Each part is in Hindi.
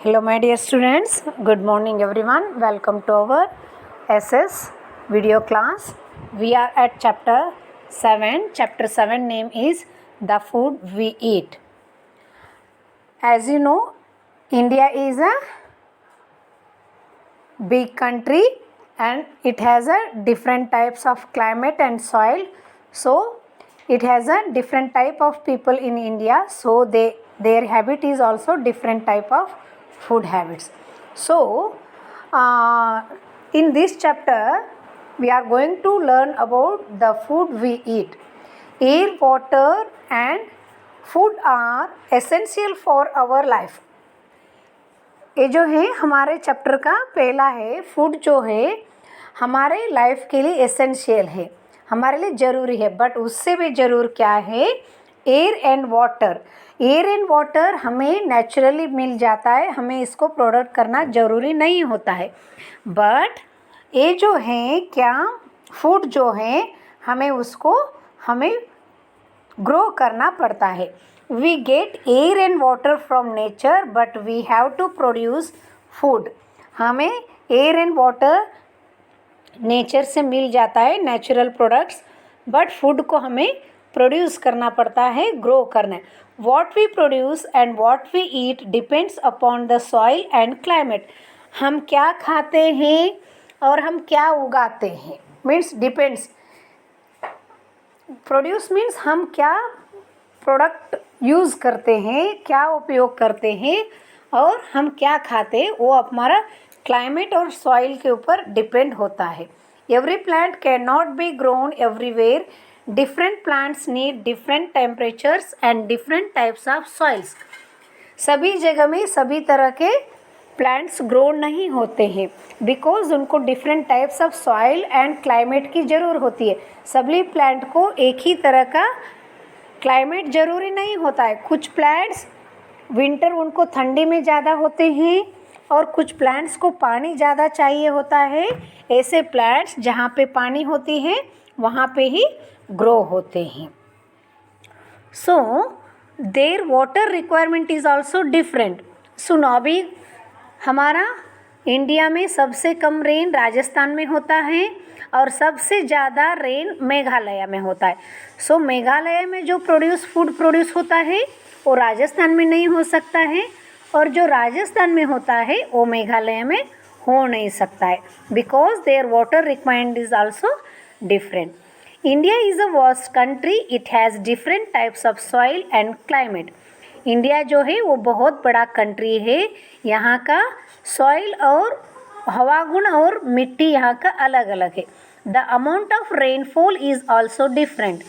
Hello my dear students, good morning everyone. Welcome to our SS video class. We are at chapter 7. Chapter 7 name is The Food We Eat. As you know, India is a big country and it has a different types of climate and soil. So it has a different type of people in India. So their habit is also different type of food habits. So in this chapter we are going to learn about the food we eat. Air, water and food are essential for our life. ये जो है हमारे चैप्टर का पहला है. फूड जो है हमारे लाइफ के लिए एसेंशियल है, हमारे लिए ज़रूरी है. बट उससे भी ज़रूर क्या है, air and water. Air and water हमें नेचुरली मिल जाता है, हमें इसको प्रोडक्ट करना ज़रूरी नहीं होता है. बट ये जो है क्या फूड जो है हमें ग्रो करना पड़ता है. We get air and water from nature but we have to produce food. हमें air and water नेचर से मिल जाता है, नेचुरल प्रोडक्ट्स, बट फूड को हमें प्रोड्यूस करना पड़ता है, ग्रो करना है. What we produce and what we eat depends upon the soil and climate. हम क्या खाते हैं और हम क्या उगाते हैं मीन्स डिपेंड्स. प्रोड्यूस मीन्स हम क्या प्रोडक्ट यूज़ करते हैं, क्या उपयोग करते हैं और हम क्या खाते हैं, वो हमारा क्लाइमेट और सॉइल के ऊपर डिपेंड होता है. Every plant can not be grown everywhere. Different plants need different temperatures and different types of soils. सभी जगह में सभी तरह के प्लांट्स ग्रो नहीं होते हैं बिकॉज उनको different types of soil and climate की ज़रूर होती है. सभी प्लांट को एक ही तरह का क्लाइमेट ज़रूरी नहीं होता है. कुछ प्लांट्स विंटर उनको ठंडी में ज़्यादा होते हैं और कुछ प्लांट्स को पानी ज़्यादा चाहिए होता है. ऐसे प्लांट्स जहाँ पे पानी होती है वहाँ पे ही ग्रो होते हैं. So their water requirement is also different. सुनो, अभी हमारा इंडिया में सबसे कम रेन राजस्थान में होता है और सबसे ज़्यादा रेन मेघालय में होता है. सो मेघालय में जो फूड प्रोड्यूस होता है वो राजस्थान में नहीं हो सकता है और जो राजस्थान में होता है वो मेघालय में हो नहीं सकता है because their water requirement is also different. India is a vast country. It has different types of soil and climate. India जो है वो बहुत बड़ा कंट्री है. यहाँ का सॉइल और हवा गुण और मिट्टी यहाँ का अलग अलग है. The amount of rainfall is also different.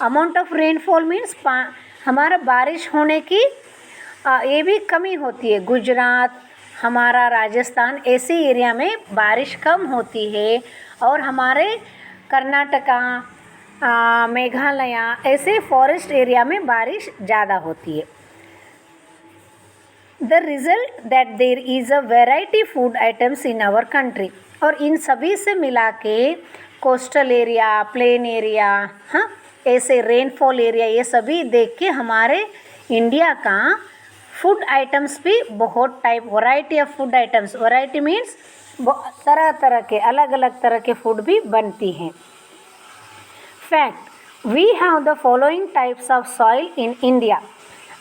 Amount of rainfall means हमारा बारिश होने की ये भी कमी होती है. गुजरात, हमारा राजस्थान ऐसे एरिया में बारिश कम होती है और हमारे कर्नाटका, मेघालय ऐसे फॉरेस्ट एरिया में बारिश ज़्यादा होती है. The result that there is a variety food items in our country. और इन सभी से मिला के कोस्टल एरिया, प्लेन एरिया, हाँ ऐसे रेनफॉल एरिया, ये सभी देख के हमारे इंडिया का फूड आइटम्स भी बहुत type variety of food items. Variety means तरह तरह के अलग अलग तरह के फूड भी बनती हैं. Fact, we have the following types of soil in India.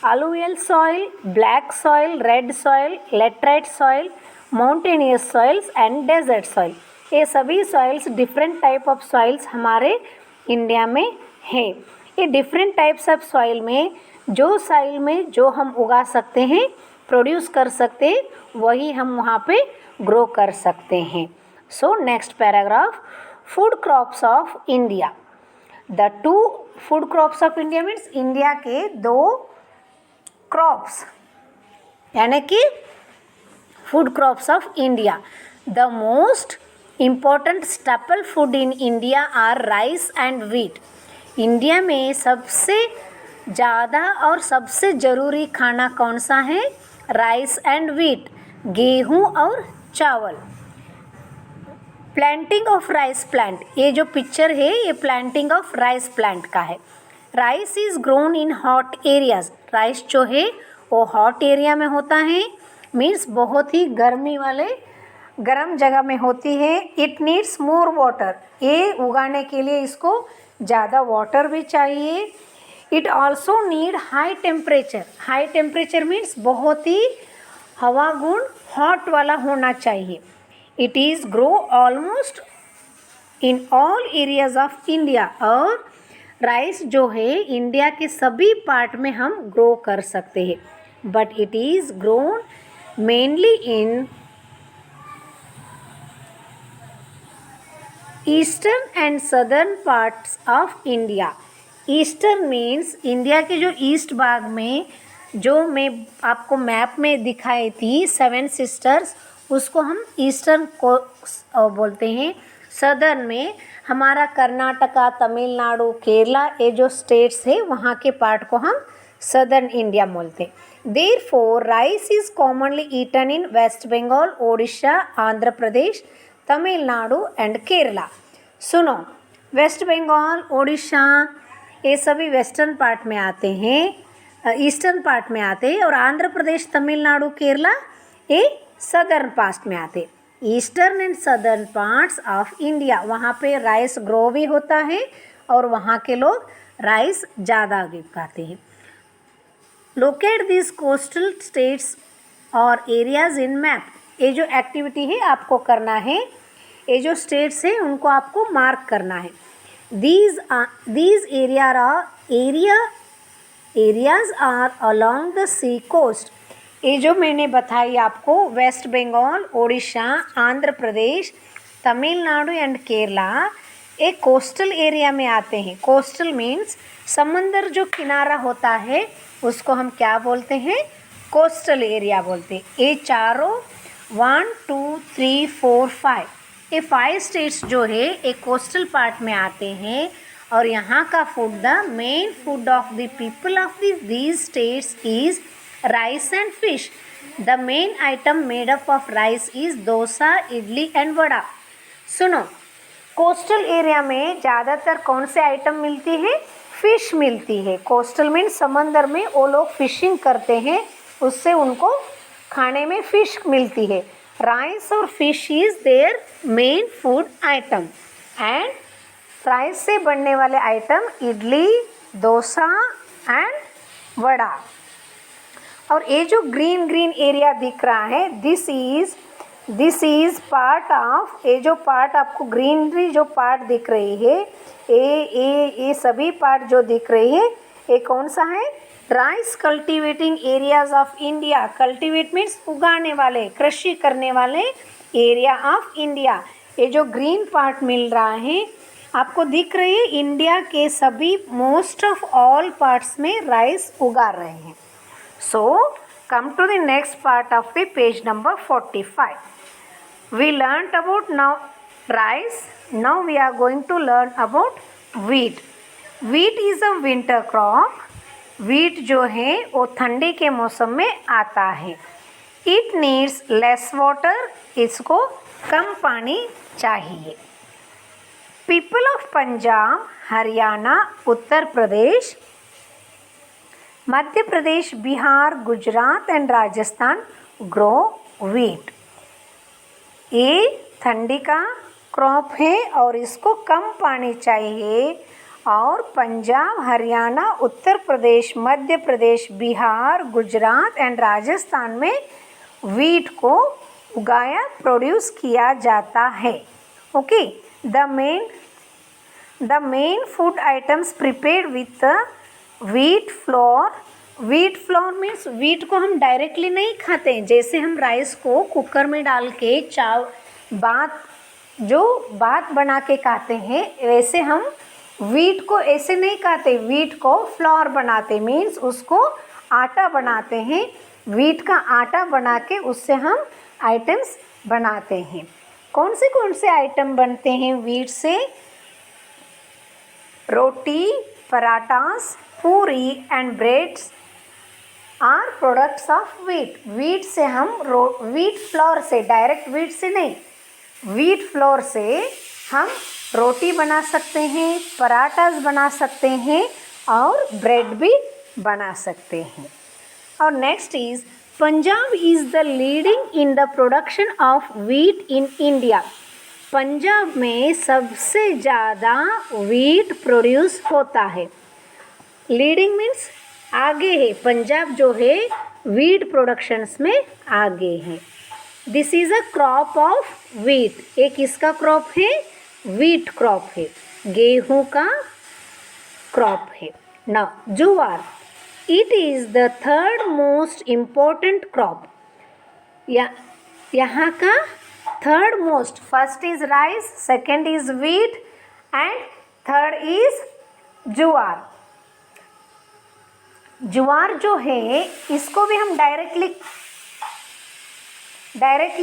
alluvial soil, black soil, red soil, laterite soil, mountainous soils and desert soil. ये सभी soils different type of soils हमारे इंडिया में है. ये डिफरेंट टाइप्स ऑफ सॉइल में जो हम उगा सकते हैं, प्रोड्यूस कर सकते हैं, वही हम वहाँ पे ग्रो कर सकते हैं. So next paragraph, food crops of India. The two food crops of India means India के दो क्रॉप्स यानी कि food crops of India. The most important staple food in India are rice and wheat. India में सबसे ज़्यादा और सबसे ज़रूरी खाना कौन सा है? राइस एंड व्हीट, गेहूँ और चावल. प्लांटिंग ऑफ राइस प्लांट, ये जो पिक्चर है ये प्लांटिंग ऑफ राइस प्लांट का है. Rice is grown in hot areas. Rice जो है वो हॉट एरिया में होता है मीन्स बहुत ही गर्मी वाले गर्म जगह में होती है। इट नीड्स मोर वाटर, ये उगाने के लिए इसको ज़्यादा वाटर भी चाहिए। It also need high temperature, high temperature means बहुत ही हवा गुण हॉट वाला होना चाहिए। It is grow almost in all areas of India, और राइस जो है इंडिया के सभी पार्ट में हम ग्रो कर सकते हैं, but it is grown mainly in eastern and southern parts of India. Eastern means India के जो ईस्ट भाग में, जो मैं आपको मैप में दिखाई थी 7 सिस्टर्स, उसको हम ईस्टर्न को बोलते हैं। सदर्न में हमारा कर्नाटका, तमिलनाडु, केरला, ये जो स्टेट्स है वहाँ के पार्ट को हम सदर्न इंडिया बोलते हैं। Therefore rice is commonly eaten in West Bengal, Odisha, Andhra Pradesh, Tamil Nadu and Kerala. सुनो, वेस्ट बंगाल, ओडिशा ये सभी वेस्टर्न पार्ट में आते हैं, ईस्टर्न पार्ट में आते हैं, और आंध्र प्रदेश, तमिलनाडु, केरला ये सदर्न पार्ट में आते हैं। Eastern and southern parts of India, वहाँ पे राइस ग्रो भी होता है और वहाँ के लोग राइस ज़्यादा उगाते हैं। लोकेट दिस कोस्टल स्टेट्स और एरियाज इन मैप, ये जो एक्टिविटी है आपको करना है, ये जो स्टेट्स हैं उनको आपको मार्क करना है। these areas are along the sea coast, ये जो मैंने बताई आपको वेस्ट बंगाल, ओडिशा, आंध्र प्रदेश, तमिलनाडु एंड केरला, ये कोस्टल एरिया में आते हैं। कोस्टल मीन्स समंदर जो किनारा होता है उसको हम क्या बोलते हैं? कोस्टल एरिया बोलते हैं। ये चारों 1 2 3 4 5 ये 5 स्टेट्स जो है एक कोस्टल पार्ट में आते हैं, और यहाँ का food, the main food of the people of these states is rice and fish. The main item made up of rice is dosa, idli and vada. सुनो, कोस्टल एरिया में ज़्यादातर कौन से आइटम मिलती है? फिश मिलती है। कोस्टल मीन्स समंदर में वो लोग फिशिंग करते हैं, उससे उनको खाने में फिश मिलती है। राइस और fish is their main food item, and rice से बनने वाले आइटम इडली, डोसा एंड वड़ा। और ये जो ग्रीन ग्रीन एरिया दिख रहा है, दिस इज़ पार्ट ऑफ, ये जो पार्ट आपको ग्रीनरी जो पार्ट दिख रही है, ये सभी पार्ट जो दिख रही है, ये कौन सा है? Rice cultivating areas of India. Cultivate means उगाने वाले, कृषि करने वाले एरिया ऑफ इंडिया। ये जो ग्रीन पार्ट मिल रहा है आपको दिख रही है, इंडिया के सभी मोस्ट ऑफ ऑल पार्ट्स में राइस उगा रहे हैं। So come to the next part of the page number 45. We learnt about now rice. Now we are going to learn about wheat. Wheat is a winter crop. Wheat जो है वो ठंडी के मौसम में आता है। It needs less water. इसको कम पानी चाहिए। People of Punjab, Haryana, Uttar Pradesh, Madhya Pradesh, Bihar, Gujarat and Rajasthan grow wheat. ये ठंडी का क्रॉप है और इसको कम पानी चाहिए, और पंजाब, हरियाणा, उत्तर प्रदेश, मध्य प्रदेश, बिहार, गुजरात एंड राजस्थान में वीट को उगाया, प्रोड्यूस किया जाता है। Okay, the main food items prepared with wheat floor. Wheat floor means wheat को हम डायरेक्टली नहीं खाते हैं, जैसे हम राइस को कुकर में डाल के बात बना के खाते हैं, वैसे हम वीट को ऐसे नहीं खाते। वीट को फ्लोर बनाते, मीन्स उसको आटा बनाते हैं। वीट का आटा बना के उससे हम आइटम्स बनाते हैं। कौन से आइटम बनते हैं वीट से? Roti, parathas, puri and breads are products of wheat. Wheat से हम वीट फ्लोर से, डायरेक्ट वीट से नहीं, वीट फ्लोर से हम रोटी बना सकते हैं, पराठास बना सकते हैं और ब्रेड भी बना सकते हैं। और next is Punjab is the leading in the production of wheat in India. Punjab में सबसे ज़्यादा व्हीट प्रोड्यूस होता है। लीडिंग मीन्स आगे है, पंजाब जो है व्हीट प्रोडक्शंस में आगे है। This is a crop of wheat. एक किसका क्रॉप है? व्हीट क्रॉप है, गेहूं का क्रॉप है। नाउ जुवार, it is the third most important crop. यहाँ का third most, first is rice, second is wheat and third is जुवार। जुवार जो है इसको भी हम डायरेक्टली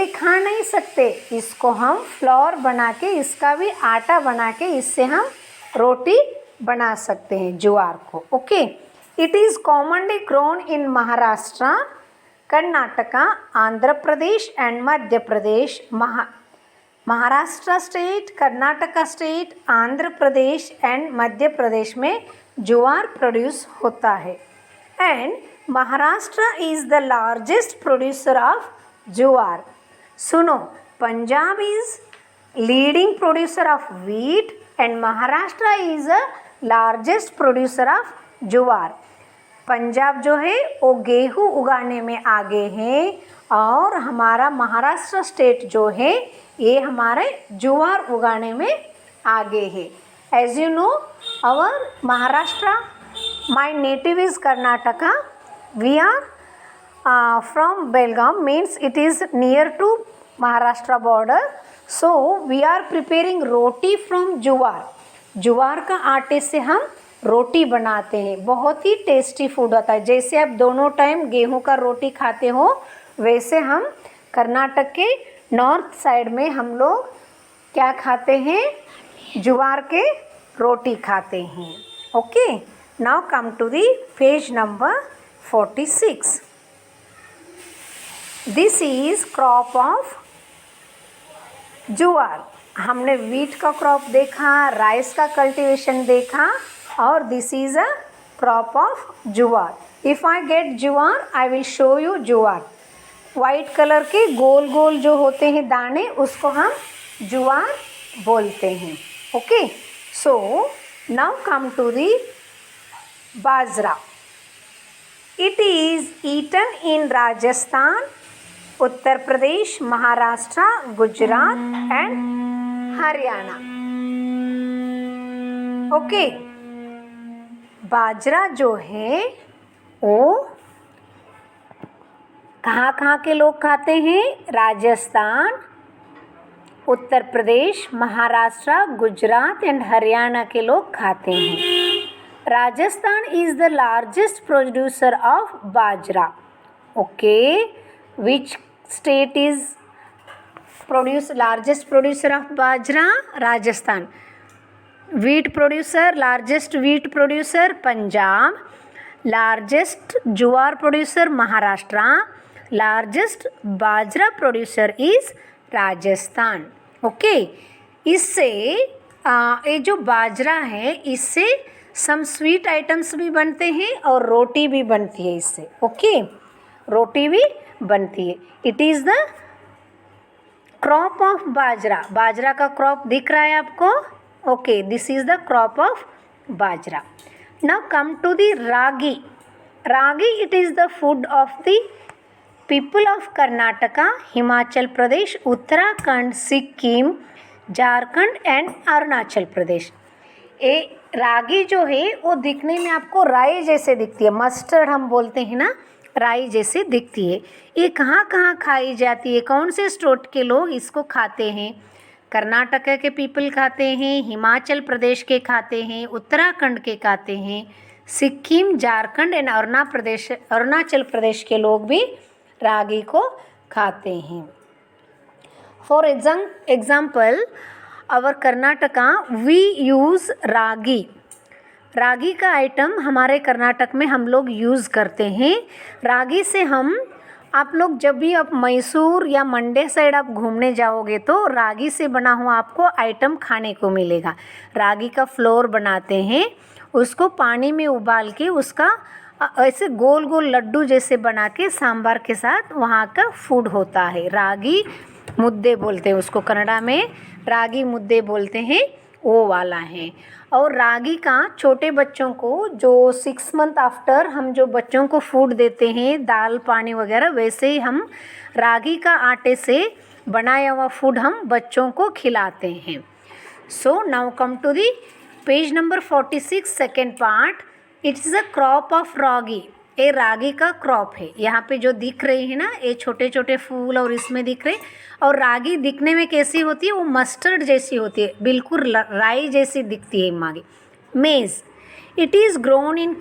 खा नहीं सकते, इसको हम फ्लोर बना के, इसका भी आटा बना के इससे हम रोटी बना सकते हैं जुवार को। Okay, it is commonly grown in Maharashtra, Karnataka, Andhra Pradesh and Madhya Pradesh. Maharashtra state, Karnataka state, Andhra Pradesh and Madhya Pradesh में जुवार प्रोड्यूस होता है। And Maharashtra is the largest producer of jowar. सुनो, Punjab is leading producer of wheat and Maharashtra is a largest producer of jowar. Punjab जो है वो गेहूँ उगाने में आगे है और हमारा महाराष्ट्र स्टेट जो है ये हमारे जुवार उगाने में आगे है। As you know, our Maharashtra, my native is Karnataka. We are from Belgaum, means it is near to Maharashtra border. So we are preparing roti from जुवार। जुवार का आटे से हम रोटी बनाते हैं, बहुत ही टेस्टी फूड होता है। जैसे आप दोनों टाइम गेहूं का रोटी खाते हो, वैसे हम कर्नाटक के नॉर्थ साइड में हम लोग क्या खाते हैं? जुवार के रोटी खाते हैं। Okay, now come to the page number 46. This is crop of जुवार। हमने व्हीट का क्रॉप देखा, राइस का कल्टीवेशन देखा और this is a crop of जुवार। इफ़ आई गेट जुवार आई विल शो यू जुवार। वाइट कलर के गोल गोल जो होते हैं दाने, उसको हम जुवार बोलते हैं। Okay, so now come to the bajra. It is eaten in Rajasthan, Uttar Pradesh, Maharashtra, Gujarat and Haryana. Okay, बाजरा जो है वो कहाँ के लोग खाते हैं? राजस्थान, उत्तर प्रदेश, महाराष्ट्र, गुजरात एंड हरियाणा के लोग खाते हैं। Rajasthan is the largest producer of bajra. Okay, which state is largest producer of bajra? Rajasthan. Wheat producer, largest wheat producer Punjab, largest jowar producer Maharashtra, largest bajra producer is Rajasthan. Okay, इससे ये जो बाजरा है इससे सम स्वीट आइटम्स भी बनते हैं और रोटी भी बनती है इससे। ओके, रोटी भी बनती है। It is the crop of bajra. बाजरा का क्रॉप दिख रहा है आपको? Okay, this is the crop of bajra. Now come to the ragi. Ragi, it is the food of the people of Karnataka, Himachal Pradesh, Uttarakhand, Sikkim, Jharkhand and Arunachal Pradesh. ये रागी जो है वो दिखने में आपको राई जैसे दिखती है, मस्टर्ड हम बोलते हैं ना, राई जैसे दिखती है। ये कहाँ खाई जाती है? कौन से स्टेट के लोग इसको खाते हैं? कर्नाटक के पीपल खाते हैं, हिमाचल प्रदेश के खाते हैं, उत्तराखंड के खाते हैं, सिक्किम, झारखंड एंड अरुणाचल प्रदेश के लोग भी रागी को खाते हैं। फॉर एग्जाम्पल, और कर्नाटका वी यूज़ रागी। रागी का आइटम हमारे कर्नाटक में हम लोग यूज़ करते हैं। रागी से हम, आप लोग जब भी आप मैसूर या मंडे साइड आप घूमने जाओगे तो रागी से बना हुआ आपको आइटम खाने को मिलेगा। रागी का फ्लोर बनाते हैं, उसको पानी में उबाल के उसका ऐसे गोल गोल लड्डू जैसे बना के सांभर के साथ वहाँ का फूड होता है। रागी मुद्दे बोलते हैं उसको, कन्नड़ा में रागी मुद्दे बोलते हैं, वो वाला है। और रागी का छोटे बच्चों को जो 6 मंथ आफ्टर हम जो बच्चों को फूड देते हैं दाल पानी वगैरह, वैसे ही हम रागी का आटे से बनाया हुआ फूड हम बच्चों को खिलाते हैं। So now come to the page number 46 second part. It's a crop of ragi. ये रागी का क्रॉप है। यहाँ पे जो दिख रही है ना, ये छोटे छोटे फूल और इसमें दिख रहे। और रागी दिखने में कैसी होती है, वो मस्टर्ड जैसी होती है, बिल्कुल राई जैसी दिखती है मागी। Maize, it is grown in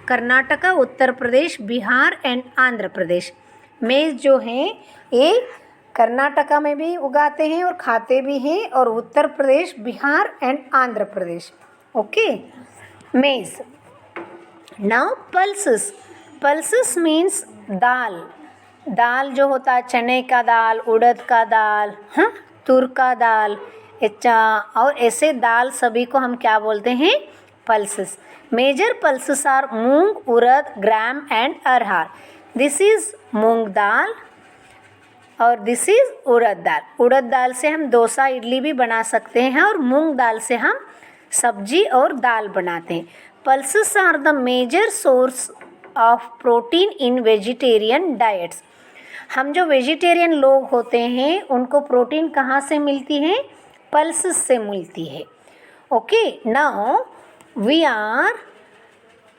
Karnataka, Uttar Pradesh, Bihar and Andhra Pradesh. Maize जो है ये कर्नाटका में भी उगाते हैं और खाते भी हैं, और Uttar Pradesh, Bihar and Andhra Pradesh. Okay, maize. Now pulses, pulses means dal. दाल जो होता है चने का दाल, उड़द का दाल, हाँ, तुर का दाल, और ऐसे दाल सभी को हम क्या बोलते हैं, pulses. Major pulses are moong, urad, gram and arhar. This is moong dal और दिस इज उड़द दाल। उड़द दाल से हम डोसा इडली भी बना सकते हैं और मूंग दाल से हम सब्जी और दाल बनाते हैं। Pulses are the major source of protein in vegetarian diets. हम जो वेजिटेरियन लोग होते हैं उनको प्रोटीन कहाँ से मिलती है, पल्सेस से मिलती है। Okay, now we are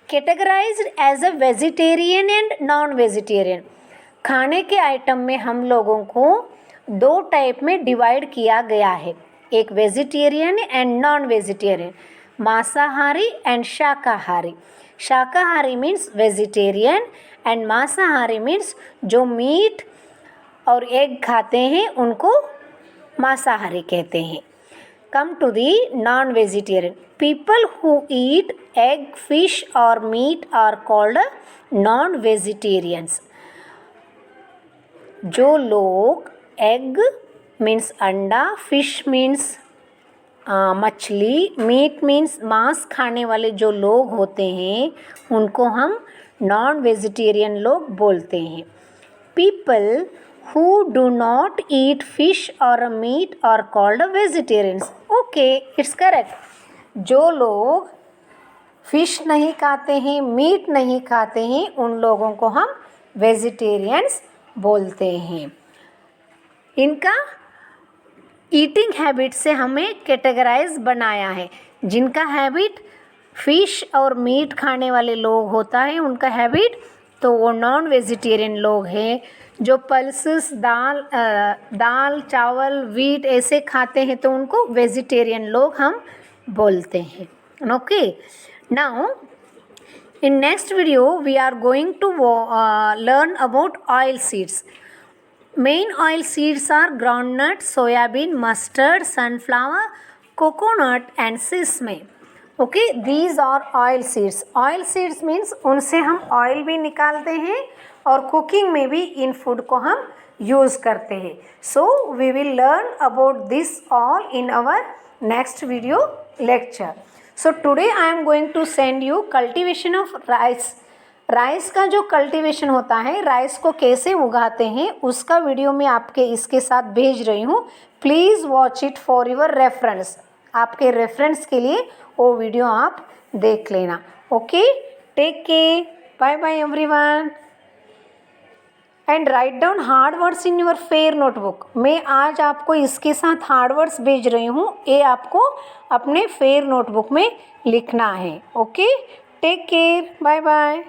categorized as a vegetarian and non vegetarian. खाने के आइटम में हम लोगों को 2 टाइप में डिवाइड किया गया है, एक वेजिटेरियन एंड नॉन वेजिटेरियन, मांसाहारी एंड शाकाहारी। शाकाहारी मीन्स वेजिटेरियन एंड मांसाहारी मीन्स जो मीट और एग खाते हैं उनको मांसाहारी कहते हैं। Come to the non vegetarian. People who eat egg, fish और meat are called non vegetarians. जो लोग एग मीन्स अंडा, फिश मीन्स मछली, मीट मीन्स मांस खाने वाले जो लोग होते हैं उनको हम नॉन वेजिटेरियन लोग बोलते हैं। People who do not eat fish और meat are called vegetarians. Okay, it's correct. जो लोग फिश नहीं खाते हैं, मीट नहीं खाते हैं, उन लोगों को हम वेजिटेरियंस बोलते हैं। इनका ईटिंग हैबिट से हमें कैटेगराइज बनाया है। जिनका हैबिट फिश और मीट खाने वाले लोग होता है उनका हैबिट, तो वो नॉन वेजिटेरियन लोग हैं। जो पल्सेस दाल चावल वीट ऐसे खाते हैं तो उनको वेजिटेरियन लोग हम बोलते हैं। Okay, now in next video we are going to learn about oil seeds. Main oil seeds are groundnut, soybean, mustard, sunflower, coconut and sesame. Okay, these are oil seeds. Oil seeds means उनसे हम ऑयल भी निकालते हैं और कुकिंग में भी इन फूड को हम यूज़ करते हैं. So we will learn about this all in our next video lecture. So today I am going to send you cultivation of rice. Rice का जो कल्टीवेशन होता है, राइस को कैसे उगाते हैं, उसका वीडियो मैं आपके इसके साथ भेज रही हूँ. Please watch it for your reference. आपके रेफरेंस के लिए वो वीडियो आप देख लेना. Okay, take care, bye bye everyone and write down hard words in your fair notebook. मैं आज आपको इसके साथ हार्ड वर्ड्स भेज रही हूँ, ये आपको अपने फेयर नोटबुक में लिखना है. Okay, take care, bye bye.